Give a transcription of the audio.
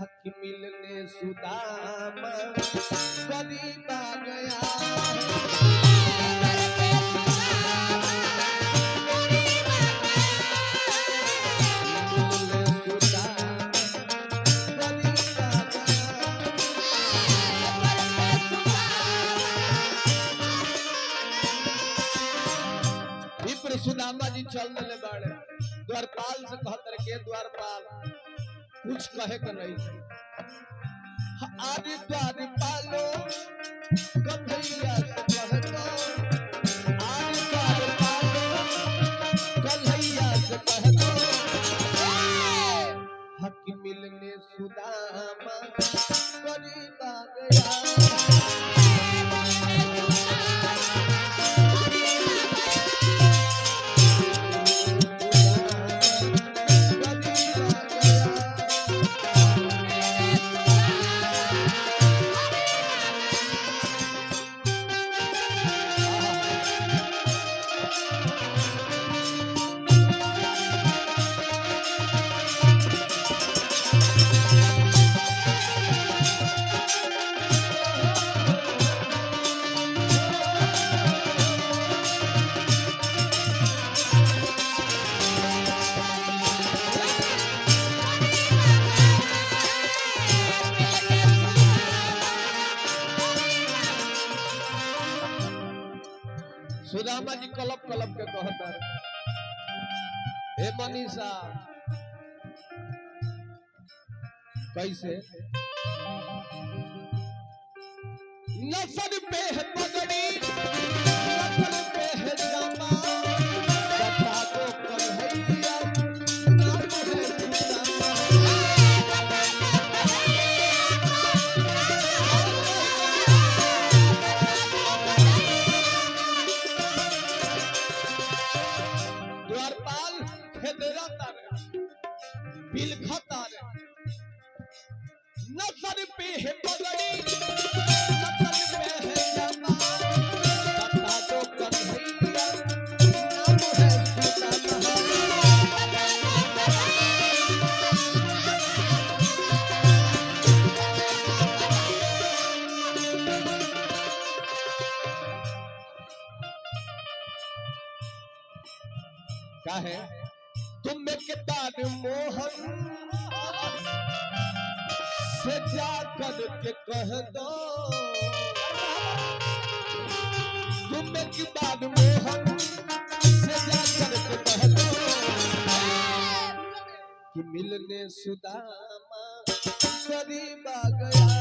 हक मिलने सुदामा करीब आ गया सुदामा जी चलने ले बाड़े द्वारपाल से कहतर के द्वारपाल कुछ कहे का नहीं आदि द्वारपालो कन्हैया से कहतो आदि द्वारपालो कन्हैया से कहतो हक मिलने सुदामा करीब आ गया सुदामा जी कलप कलप के कहतर हे मनीषा कैसे नसर पे है पगड़ी नसर पे है जामा बता दो कन्हैया नाम है सुदामा द्वारपाल खेदरा तारे बिलखा तारे नसर पे है पगड़ी नसर पे है जामा बता दो कन्हैया नाम है सुदामा क्या है तुम के बाद मोहन से जाकर के कह दो तुम के बाद मोहन से जाकर के कह दो कि मिलने सुदामा करीब आ गया